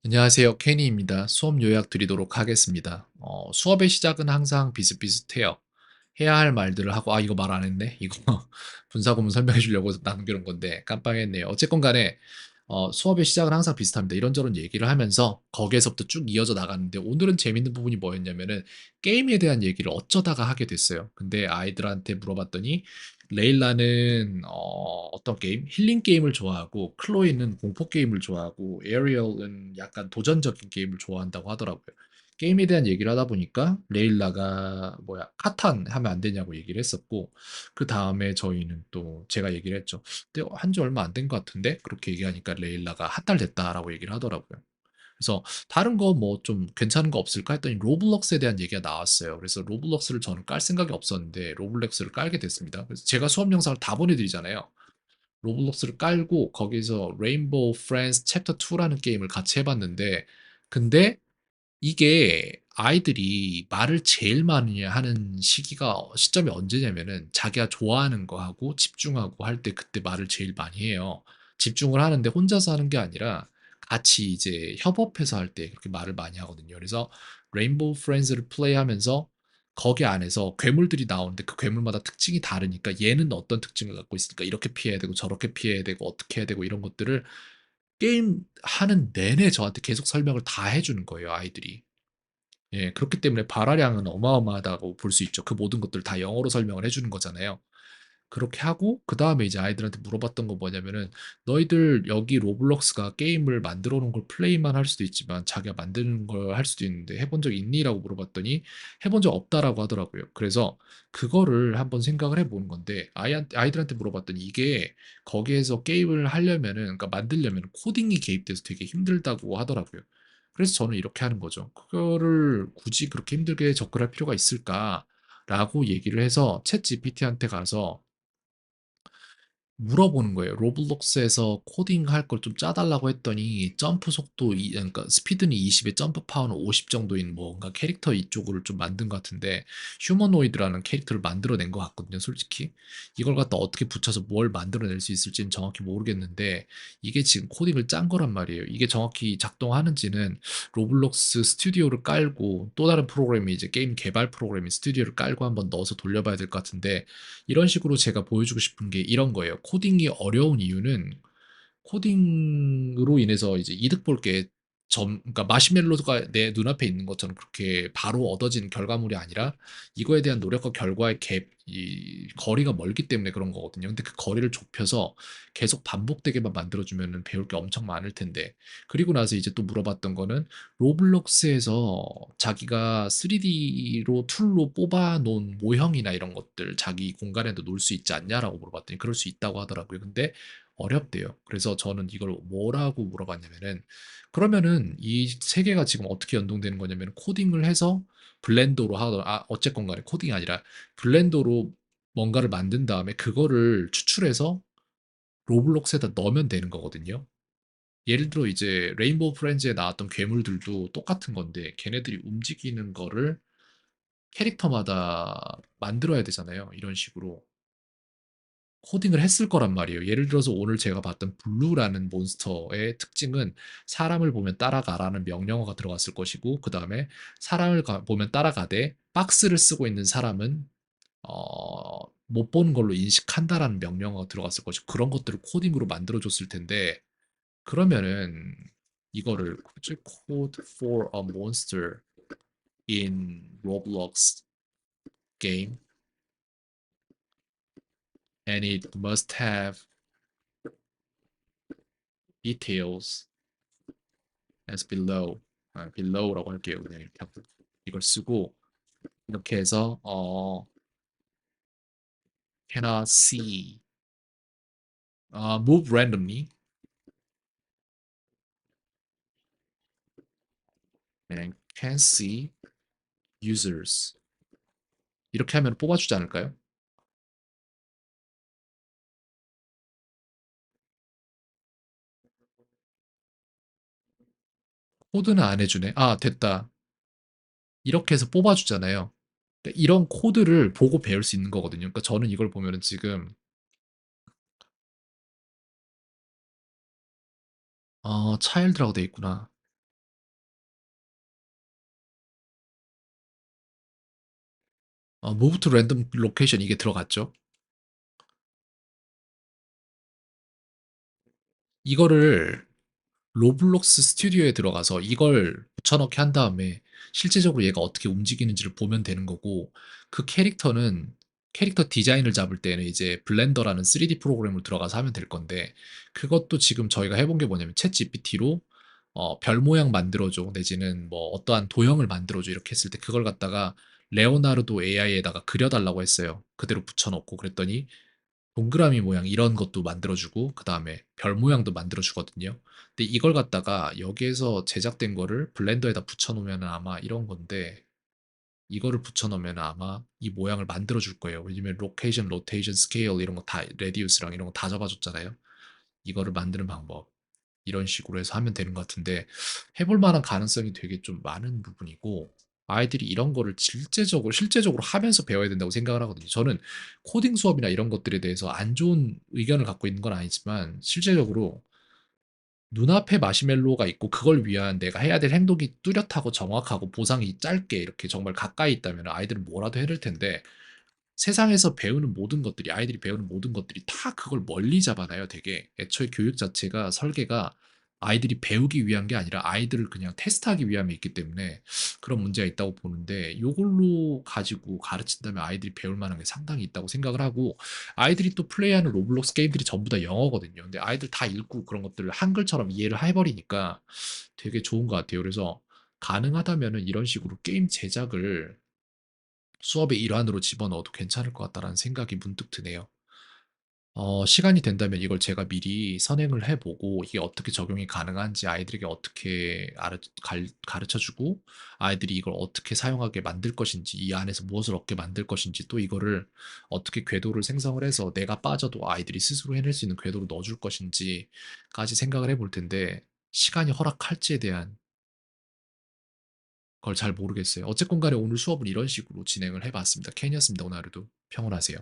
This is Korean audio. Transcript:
안녕하세요. 케니입니다. 수업 요약 드리도록 하겠습니다. 수업의 시작은 항상 비슷비슷해요. 해야 할 말들을 하고, 이거 말 안 했네? 이거 분사구문 설명해 주려고 남겨놓은 건데, 깜빡했네요. 어쨌건 간에, 수업의 시작은 항상 비슷합니다. 이런저런 얘기를 하면서, 거기에서부터 쭉 이어져 나가는데, 오늘은 재밌는 부분이 뭐였냐면은, 게임에 대한 얘기를 어쩌다가 하게 됐어요. 근데 아이들한테 물어봤더니, 레일라는 어떤 게임? 힐링 게임을 좋아하고 클로이는 공포 게임을 좋아하고 에리얼은 약간 도전적인 게임을 좋아한다고 하더라고요. 게임에 대한 얘기를 하다 보니까 레일라가 뭐야 카탄 하면 안 되냐고 얘기를 했었고 그 다음에 저희는 또 제가 얘기를 했죠. 근데 한 지 얼마 안 된 것 같은데 그렇게 얘기하니까 레일라가 한 달 됐다라고 얘기를 하더라고요. 그래서 다른 거 뭐 좀 괜찮은 거 없을까 했더니 로블록스에 대한 얘기가 나왔어요. 그래서 로블록스를 저는 깔 생각이 없었는데 로블록스를 깔게 됐습니다. 그래서 제가 수업 영상을 다 보내드리잖아요. 로블록스를 깔고 거기서 레인보우 프렌즈 챕터 2라는 게임을 같이 해봤는데 근데 이게 아이들이 말을 제일 많이 하는 시점이 언제냐면은 자기가 좋아하는 거 하고 집중하고 할 때 그때 말을 제일 많이 해요. 집중을 하는데 혼자서 하는 게 아니라 같이 이제 협업해서 할 때 그렇게 말을 많이 하거든요. 그래서 레인보우 프렌즈를 플레이하면서 거기 안에서 괴물들이 나오는데 그 괴물마다 특징이 다르니까 얘는 어떤 특징을 갖고 있으니까 이렇게 피해야 되고 저렇게 피해야 되고 어떻게 해야 되고 이런 것들을 게임 하는 내내 저한테 계속 설명을 다 해주는 거예요, 아이들이. 예, 그렇기 때문에 발화량은 어마어마하다고 볼 수 있죠. 그 모든 것들을 다 영어로 설명을 해주는 거잖아요. 그렇게 하고 그 다음에 이제 아이들한테 물어봤던 거 뭐냐면은 너희들 여기 로블록스가 게임을 만들어 놓은 걸 플레이만 할 수도 있지만 자기가 만드는 걸 할 수도 있는데 해본 적 있니?라고 물어봤더니 해본 적 없다라고 하더라고요. 그래서 그거를 한번 생각을 해보는 건데 아이들한테 물어봤더니 이게 거기에서 게임을 하려면은 그러니까 만들려면 코딩이 개입돼서 되게 힘들다고 하더라고요. 그래서 저는 이렇게 하는 거죠. 그거를 굳이 그렇게 힘들게 접근할 필요가 있을까? 라고 얘기를 해서 챗 GPT한테 가서 물어보는 거예요. 로블록스에서 코딩할 걸 좀 짜달라고 했더니 점프 속도 그러니까 스피드는 20에 점프 파워는 50 정도인 뭔가 캐릭터 이쪽을 좀 만든 것 같은데 휴머노이드라는 캐릭터를 만들어낸 것 같거든요, 솔직히. 이걸 갖다 어떻게 붙여서 뭘 만들어낼 수 있을지는 정확히 모르겠는데 이게 지금 코딩을 짠 거란 말이에요. 이게 정확히 작동하는지는 로블록스 스튜디오를 깔고 또 다른 프로그램이 이제 게임 개발 프로그램인 스튜디오를 깔고 한번 넣어서 돌려봐야 될 것 같은데 이런 식으로 제가 보여주고 싶은 게 이런 거예요. 코딩이 어려운 이유는 코딩으로 인해서 이제 이득 볼 게 그러니까 마시멜로가 내 눈앞에 있는 것처럼 그렇게 바로 얻어지는 결과물이 아니라 이거에 대한 노력과 결과의 이 거리가 멀기 때문에 그런 거거든요. 근데 그 거리를 좁혀서 계속 반복되게만 만들어주면 배울 게 엄청 많을 텐데. 그리고 나서 이제 또 물어봤던 거는 로블록스에서 자기가 3D로 툴로 뽑아 놓은 모형이나 이런 것들 자기 공간에도 놓을 수 있지 않냐라고 물어봤더니 그럴 수 있다고 하더라고요. 근데 어렵대요. 그래서 저는 이걸 뭐라고 물어봤냐면은 그러면은 이 세 개가 지금 어떻게 연동되는 거냐면 코딩을 해서 블렌더로 어쨌건 간에 코딩이 아니라 블렌더로 뭔가를 만든 다음에 그거를 추출해서 로블록스에다 넣으면 되는 거거든요. 예를 들어 이제 레인보우 프렌즈에 나왔던 괴물들도 똑같은 건데 걔네들이 움직이는 거를 캐릭터마다 만들어야 되잖아요. 이런 식으로. 코딩을 했을 거란 말이에요. 예를 들어서 오늘 제가 봤던 블루라는 몬스터의 특징은 사람을 보면 따라가라는 명령어가 들어갔을 것이고, 그 다음에 사람을 보면 따라가되 박스를 쓰고 있는 사람은 못 보는 걸로 인식한다라는 명령어가 들어갔을 것이고, 그런 것들을 코딩으로 만들어줬을 텐데, 그러면은 이거를 code for a monster in Roblox game and it must have details as below. below라고 할게요. 그냥 이렇게 하고 이걸 쓰고 이렇게 해서 cannot see move randomly and can see users 이렇게 하면 뽑아주지 않을까요? 코드는 안 해주네. 됐다. 이렇게 해서 뽑아주잖아요. 그러니까 이런 코드를 보고 배울 수 있는 거거든요. 그러니까 저는 이걸 보면은 지금 child라고 돼 있구나. move to random location 이게 들어갔죠. 이거를 로블록스 스튜디오에 들어가서 이걸 붙여 넣기 한 다음에 실제적으로 얘가 어떻게 움직이는지를 보면 되는 거고, 그 캐릭터는 캐릭터 디자인을 잡을 때는 이제 블렌더라는 3D 프로그램으로 들어가서 하면 될 건데, 그것도 지금 저희가 해본 게 뭐냐면 챗GPT로 별 모양 만들어 줘 내지는 뭐 어떠한 도형을 만들어 줘 이렇게 했을 때 그걸 갖다가 레오나르도 AI에다가 그려 달라고 했어요. 그대로 붙여 넣고 그랬더니 동그라미 모양 이런 것도 만들어 주고 그다음에 별 모양도 만들어 주거든요. 근데 이걸 갖다가 여기에서 제작된 거를 블렌더에다 붙여 놓으면은 아마 이런 건데, 이거를 붙여 놓으면은 아마 이 모양을 만들어 줄 거예요. 왜냐면 로케이션, 로테이션, 스케일 이런 거 다 레디우스랑 이런 거 다 잡아 줬잖아요. 이거를 만드는 방법. 이런 식으로 해서 하면 되는 것 같은데, 해볼 만한 가능성이 되게 좀 많은 부분이고, 아이들이 이런 거를 실제적으로 하면서 배워야 된다고 생각을 하거든요. 저는 코딩 수업이나 이런 것들에 대해서 안 좋은 의견을 갖고 있는 건 아니지만, 실제적으로 눈앞에 마시멜로가 있고 그걸 위한 내가 해야 될 행동이 뚜렷하고 정확하고 보상이 짧게 이렇게 정말 가까이 있다면 아이들은 뭐라도 해낼 텐데, 세상에서 배우는 모든 것들이 아이들이 배우는 모든 것들이 다 그걸 멀리 잡아놔요 되게. 애초에 교육 자체가 설계가 아이들이 배우기 위한 게 아니라 아이들을 그냥 테스트하기 위함에 있기 때문에 그런 문제가 있다고 보는데, 요걸로 가지고 가르친다면 아이들이 배울 만한 게 상당히 있다고 생각을 하고, 아이들이 또 플레이하는 로블록스 게임들이 전부 다 영어거든요. 근데 아이들 다 읽고 그런 것들을 한글처럼 이해를 해 버리니까 되게 좋은 것 같아요. 그래서 가능하다면은 이런 식으로 게임 제작을 수업의 일환으로 집어넣어도 괜찮을 것 같다라는 생각이 문득 드네요. 시간이 된다면 이걸 제가 미리 선행을 해 보고 이게 어떻게 적용이 가능한지 아이들에게 어떻게 가르쳐 주고 아이들이 이걸 어떻게 사용하게 만들 것인지, 이 안에서 무엇을 얻게 만들 것인지, 또 이거를 어떻게 궤도를 생성을 해서 내가 빠져도 아이들이 스스로 해낼 수 있는 궤도로 넣어 줄 것인지까지 생각을 해볼 텐데, 시간이 허락할지에 대한 걸 잘 모르겠어요. 어쨌건 간에 오늘 수업은 이런 식으로 진행을 해 봤습니다. 캔이었습니다. 오늘 하루도 평온하세요.